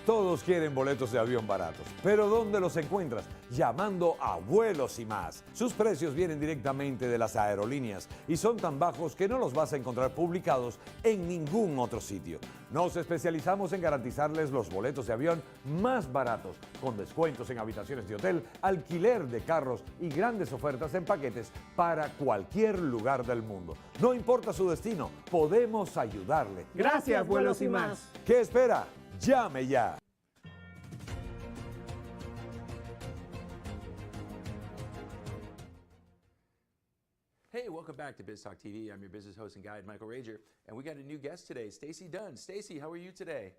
Todos quieren boletos de avión baratos, pero ¿dónde los encuentras? Llamando a Vuelos y Más. Sus precios vienen directamente de las aerolíneas y son tan bajos que no los vas a encontrar publicados en ningún otro sitio. Nos especializamos en garantizarles los boletos de avión más baratos, con descuentos en habitaciones de hotel, alquiler de carros y grandes ofertas en paquetes para cualquier lugar del mundo. No importa su destino, podemos ayudarle. Gracias, Vuelos y Más. ¿Qué espera? ¡Llame ya! Hey, welcome back to Biz Talk TV. I'm your business host and guide, Michael Rager, and we got a new guest today, Stacy Dunn. Stacy, how are you today?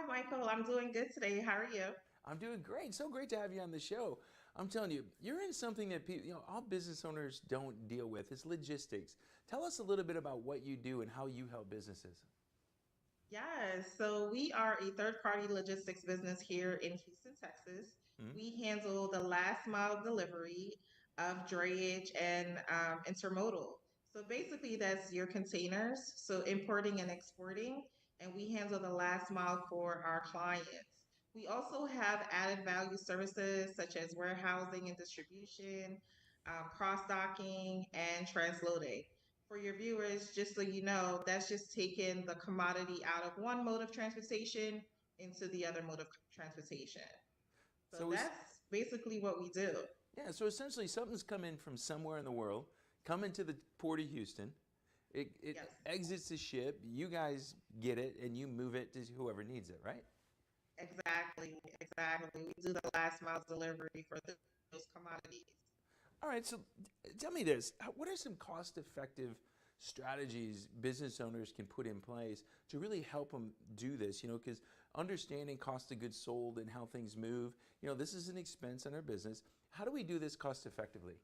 Michael. I'm doing good today. How are you? I'm doing great. So great to have you on the show. I'm telling you, you're in something that people, all business owners don't deal with. It's logistics. Tell us a little bit about what you do and how you help businesses. Yes, so we are a third-party logistics business here in Houston, Texas. We handle the last mile delivery of drayage and intermodal. So basically, that's your containers, so importing and exporting, and we handle the last mile for our clients. We also have added value services such as warehousing and distribution, cross-docking, and transloading. For your viewers, just so you know, that's just taking the commodity out of one mode of transportation into the other mode of transportation. So that's basically what we do. Yeah, so essentially something's come in from somewhere in the world, come into the Port of Houston, it exits the ship, you guys get it, and you move it to whoever needs it, right? Exactly. We do the last mile delivery for those commodities. All right, so tell me this. What are some cost-effective strategies business owners can put in place to really help them do this? Because understanding cost of goods sold and how things move, this is an expense in our business. How do we do this cost-effectively?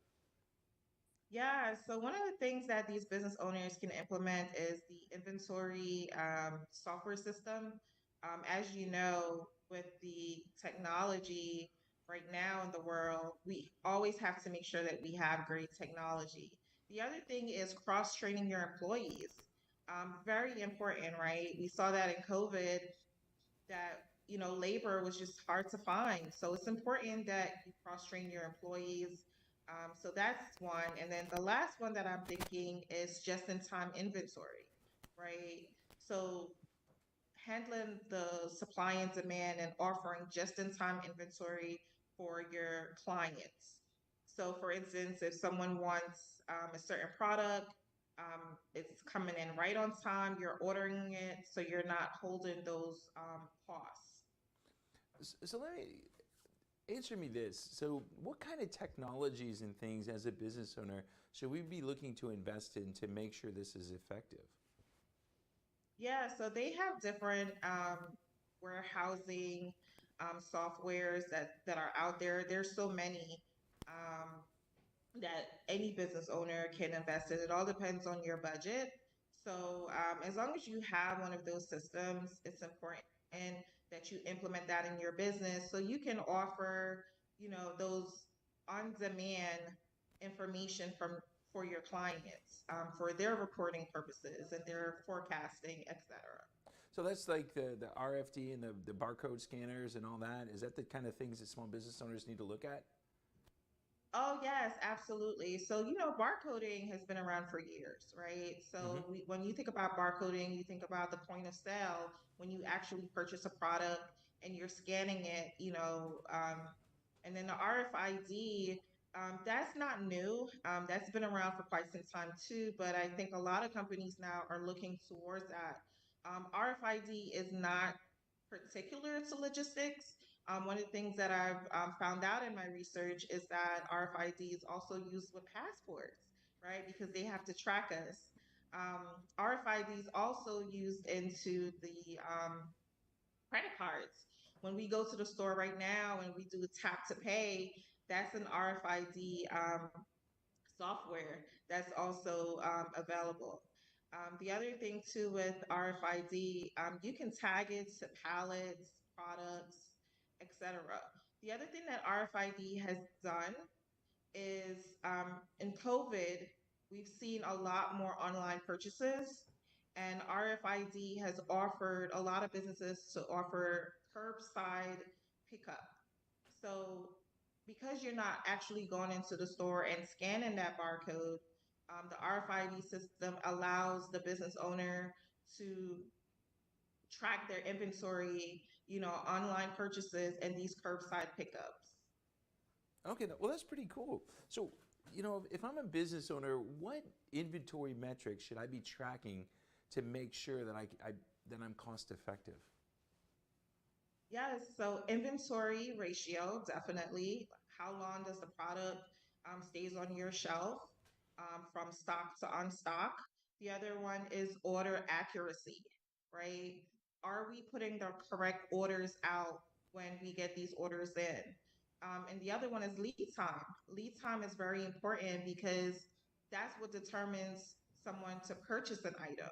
Yeah, so one of the things that these business owners can implement is the inventory software system. As you know, with the technology right now in the world, we always have to make sure that we have great technology. The other thing is cross-training your employees. Very important, right? We saw that in COVID that labor was just hard to find. So it's important that you cross-train your employees. So that's one. And then the last one that I'm thinking is just-in-time inventory, right? So handling the supply and demand and offering just-in-time inventory for your clients. So for instance, if someone wants a certain product, it's coming in right on time, you're ordering it, so you're not holding those costs. So let me answer me this. So what kind of technologies and things as a business owner should we be looking to invest in to make sure this is effective? Yeah, so they have different warehousing softwares that are out there. There's so many that any business owner can invest in. It all depends on your budget. So as long as you have one of those systems, it's important that you implement that in your business so you can offer, those on-demand information for your clients for their reporting purposes and their forecasting, etc. So that's like the RFD and the barcode scanners and all that. Is that the kind of things that small business owners need to look at? Oh, yes, absolutely. So, barcoding has been around for years, right? So when you think about barcoding, you think about the point of sale when you actually purchase a product and you're scanning it, and then the RFID, that's not new. That's been around for quite some time too, but I think a lot of companies now are looking towards that. RFID is not particular to logistics. One of the things that I've found out in my research is that RFID is also used with passports, right? Because they have to track us. RFID is also used into the credit cards. When we go to the store right now and we do tap to pay, that's an RFID software that's also available. The other thing too with RFID, you can tag it to pallets, products, etc. The other thing that RFID has done is in COVID, we've seen a lot more online purchases, and RFID has offered a lot of businesses to offer curbside pickup. So because you're not actually going into the store and scanning that barcode, the RFID system allows the business owner to track their inventory, online purchases and these curbside pickups. Okay, well, that's pretty cool. So, if I'm a business owner, what inventory metrics should I be tracking to make sure that that I'm cost effective? Yes, so inventory ratio, definitely. How long does the product stays on your shelf from stock to unstock? The other one is order accuracy, right? are we putting the correct orders out when we get these orders in? And the other one is lead time. Lead time is very important because that's what determines someone to purchase an item.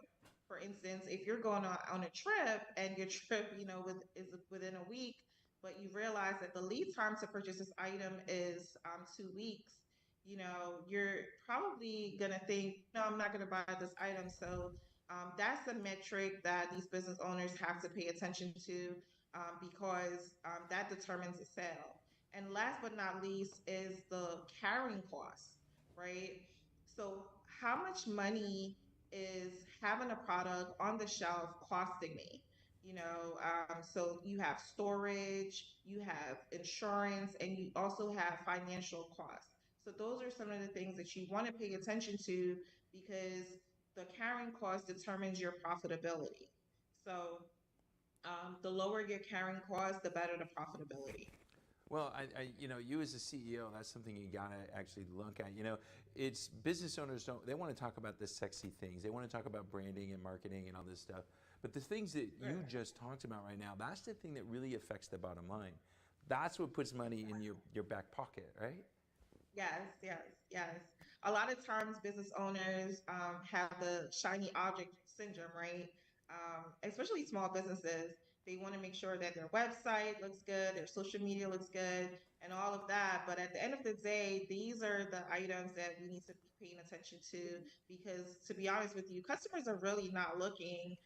For instance, if you're going on a trip and your trip, is within a week, but you realize that the lead time to purchase this item is 2 weeks, you're probably going to think, no, I'm not going to buy this item. So that's a metric that these business owners have to pay attention to because that determines the sale. And last but not least is the carrying cost, right? So, how much money is having a product on the shelf costing me? So you have storage, you have insurance, and you also have financial costs. So those are some of the things that you want to pay attention to because the carrying cost determines your profitability. So the lower your carrying cost, the better the profitability. Well, you as a CEO, that's something you gotta actually look at. It's business owners they want to talk about the sexy things. They want to talk about branding and marketing and all this stuff. But the things that you just talked about right now, that's the thing that really affects the bottom line. That's what puts money in your back pocket, right? Yes, yes, yes. A lot of times, business owners have the shiny object syndrome, right? Especially small businesses. They want to make sure that their website looks good, their social media looks good, and all of that. But at the end of the day, these are the items that we need to be paying attention to because, to be honest with you, customers are really not looking,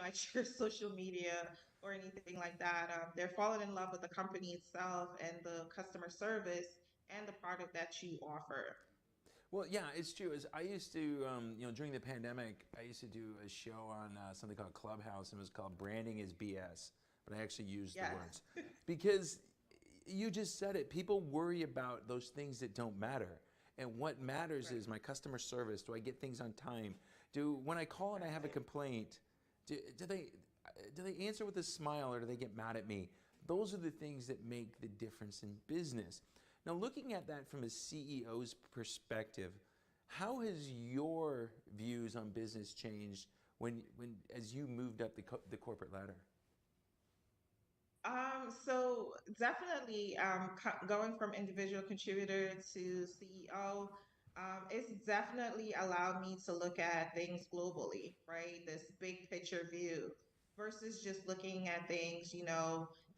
at your social media or anything like that. They're falling in love with the company itself and the customer service and the product that you offer. Well, yeah, it's true. As I used to, during the pandemic, I used to do a show on something called Clubhouse, and it was called "Branding is BS," but I actually used the words because you just said it. People worry about those things that don't matter, and what matters is my customer service. Do I get things on time? When I call and I have a complaint, do they answer with a smile or do they get mad at me? Those are the things that make the difference in business. Now, looking at that from a CEO's perspective, how has your views on business changed as you moved up the corporate ladder? So definitely going from individual contributor to CEO, it's definitely allowed me to look at things globally, right? This big picture view versus just looking at things,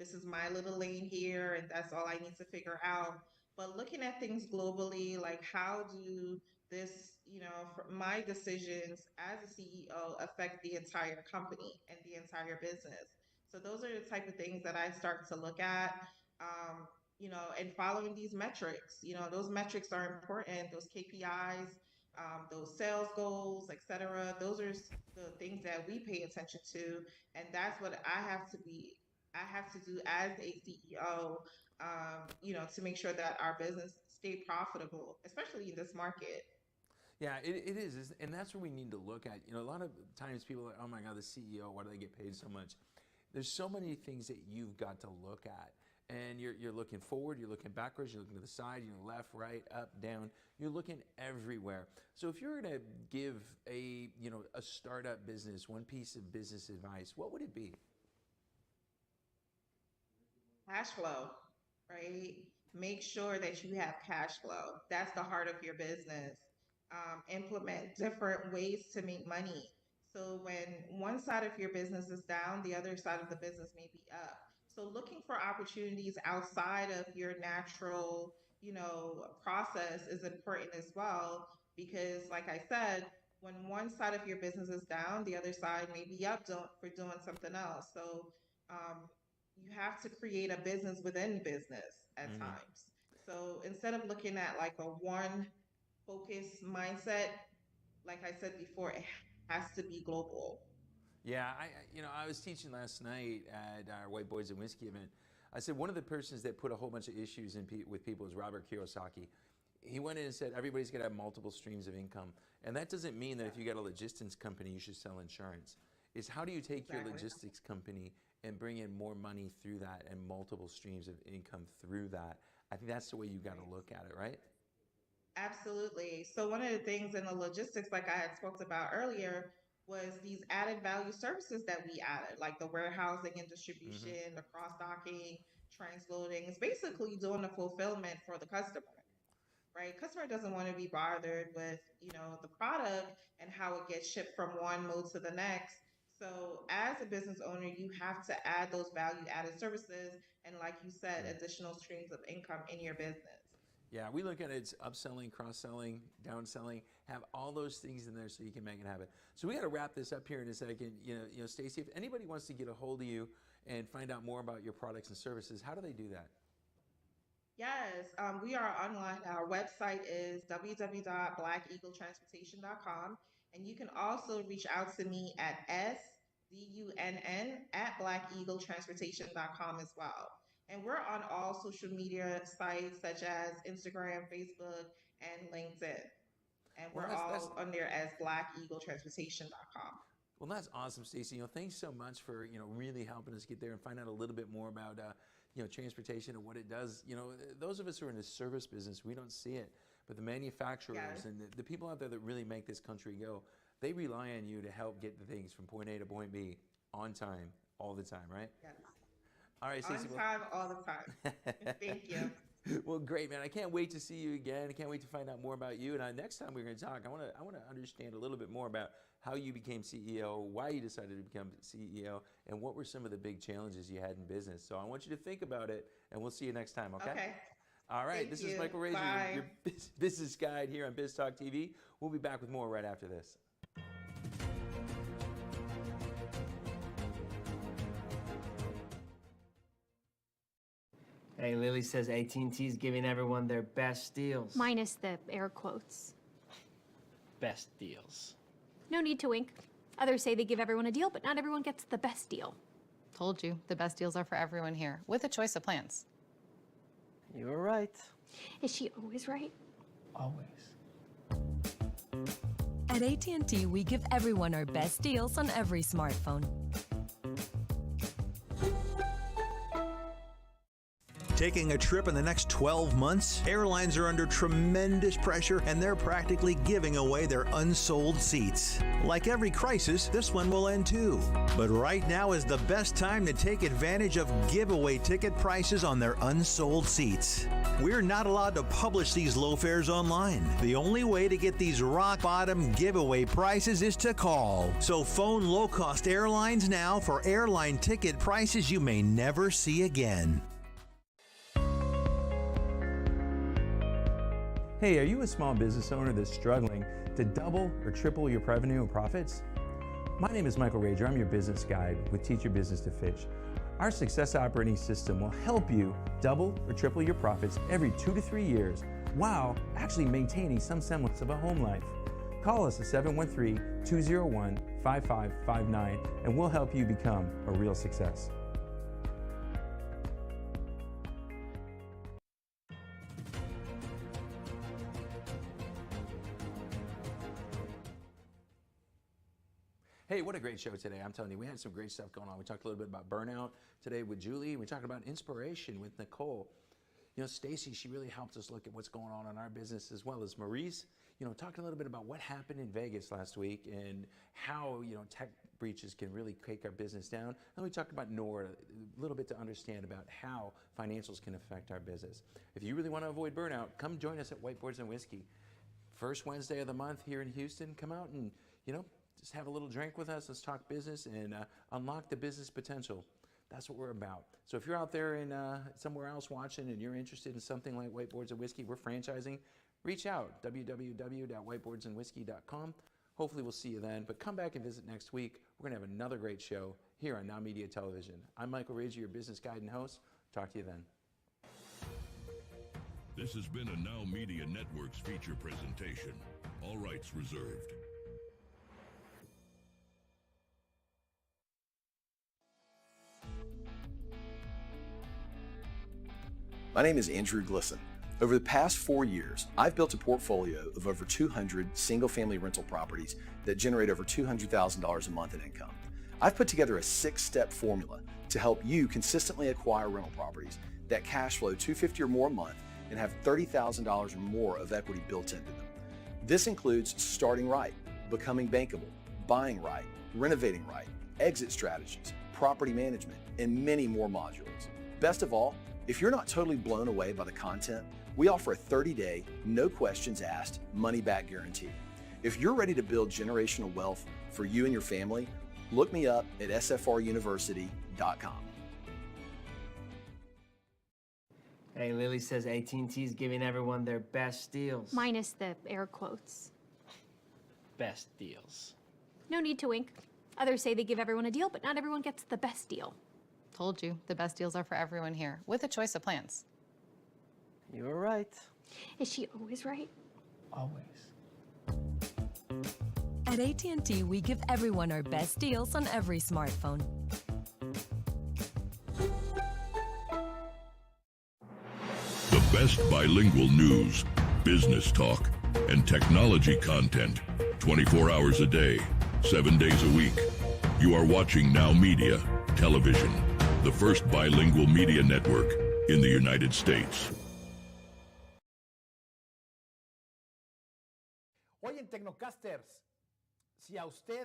this is my little lane here and that's all I need to figure out. But looking at things globally, like how do this, my decisions as a CEO affect the entire company and the entire business? So those are the type of things that I start to look at, and following these metrics. Those metrics are important. Those KPIs, those sales goals, etc. Those are the things that we pay attention to, and that's what I have to do as a CEO. To make sure that our business stay profitable, especially in this market. Yeah, it is, and that's what we need to look at. A lot of times people are like, "Oh my God, the CEO, why do they get paid so much?" There's so many things that you've got to look at. And you're looking forward, you're looking backwards, you're looking to the side, you're left, right, up, down. You're looking everywhere. So if you were to give a startup business one piece of business advice, what would it be? Cash flow, right? Make sure that you have cash flow. That's the heart of your business. Implement different ways to make money. So when one side of your business is down, the other side of the business may be up. So looking for opportunities outside of your natural, process is important as well because, like I said, when one side of your business is down, the other side may be up for doing something else. So um, you have to create a business within business at times. So instead of looking at like a one focus mindset, like I said before, it has to be global. Yeah, I was teaching last night at our White Boys and Whiskey event. I said one of the persons that put a whole bunch of issues with people is Robert Kiyosaki. He went in and said everybody's got to have multiple streams of income, and that doesn't mean that if you got a logistics company you should sell insurance. It's how do you take your logistics company and bring in more money through that and multiple streams of income through that. I think that's the way you got to look at it, right? Absolutely. So one of the things in the logistics, like I had spoke about earlier, was these added value services that we added, like the warehousing and distribution, the cross docking, transloading. It's basically doing the fulfillment for the customer, right? Customer doesn't want to be bothered with, the product and how it gets shipped from one mode to the next. So as a business owner, you have to add those value added services and, like you said, additional streams of income in your business. Yeah, we look at it as upselling, cross-selling, downselling, have all those things in there so you can make it happen. So we got to wrap this up here in a second. Stacey, if anybody wants to get a hold of you and find out more about your products and services, how do they do that? Yes, we are online. Our website is www.blackeagletransportation.com. And you can also reach out to me at sdunn@blackeagletransportation.com as well. And we're on all social media sites such as Instagram, Facebook, and LinkedIn. And we're all on there as blackeagletransportation.com. Well, that's awesome, Stacey. Thanks so much for, really helping us get there and find out a little bit more about, transportation and what it does. Those of us who are in the service business, we don't see it. But the manufacturers and the people out there that really make this country go, they rely on you to help get the things from point A to point B on time, all the time, right? Yes. All right, Stacey. On time, all the time. Thank you. Well, great, man. I can't wait to see you again. I can't wait to find out more about you. And next time we're going to talk, I want to understand a little bit more about how you became CEO, why you decided to become CEO, and what were some of the big challenges you had in business. So I want you to think about it, and we'll see you next time, okay? Okay. All right. This is Michael Razor, your business guide here on Biz Talk TV. We'll be back with more right after this. Hey, Lily says AT&T's giving everyone their best deals. Minus the air quotes. Best deals. No need to wink. Others say they give everyone a deal, but not everyone gets the best deal. Told you, the best deals are for everyone here, with a choice of plans. You were right. Is she always right? Always. At AT&T, we give everyone our best deals on every smartphone. Taking a trip in the next 12 months? Airlines are under tremendous pressure and they're practically giving away their unsold seats. Like every crisis, this one will end too. But right now is the best time to take advantage of giveaway ticket prices on their unsold seats. We're not allowed to publish these low fares online. The only way to get these rock bottom giveaway prices is to call. So phone low-cost airlines now for airline ticket prices you may never see again. Hey, are you a small business owner that's struggling to double or triple your revenue and profits? My name is Michael Rager. I'm your business guide with Teach Your Business to Fish. Our success operating system will help you double or triple your profits every 2 to 3 years while actually maintaining some semblance of a home life. Call us at 713-201-5559 and we'll help you become a real success. Hey, what a great show today. I'm telling you, we had some great stuff going on. We talked a little bit about burnout today with Julie. We talked about inspiration with Nicole. Stacey, she really helped us look at what's going on in our business, as well as Maurice, talking a little bit about what happened in Vegas last week and how, tech breaches can really take our business down. And we talked about Nora, a little bit to understand about how financials can affect our business. If you really want to avoid burnout, come join us at Whiteboards and Whiskey. First Wednesday of the month here in Houston. Come out and, just have a little drink with us. Let's talk business and unlock the business potential. That's what we're about. So if you're out there in somewhere else watching and you're interested in something like Whiteboards and Whiskey, we're franchising, reach out, www.whiteboardsandwhiskey.com. Hopefully we'll see you then. But come back and visit next week. We're going to have another great show here on NowMedia Television. I'm Michael Rager, your business guide and host. Talk to you then. This has been a NowMedia Networks feature presentation. All rights reserved. My name is Andrew Glisson. Over the past 4 years, I've built a portfolio of over 200 single-family rental properties that generate over $200,000 a month in income. I've put together a 6-step formula to help you consistently acquire rental properties that cash flow $250,000 or more a month and have $30,000 or more of equity built into them. This includes starting right, becoming bankable, buying right, renovating right, exit strategies, property management, and many more modules. Best of all, if you're not totally blown away by the content, we offer a 30-day, no questions asked, money-back guarantee. If you're ready to build generational wealth for you and your family, look me up at sfruniversity.com. Hey, Lily says AT&T is giving everyone their best deals. Minus the air quotes. Best deals. No need to wink. Others say they give everyone a deal, but not everyone gets the best deal. Told you, the best deals are for everyone here, with a choice of plans. You were right. Is she always right? Always. At AT&T, we give everyone our best deals on every smartphone. The best bilingual news, business talk, and technology content 24 hours a day, 7 days a week. You are watching NowMedia Television, the first bilingual media network in the United States. Hoy en Tecnocasters, si a usted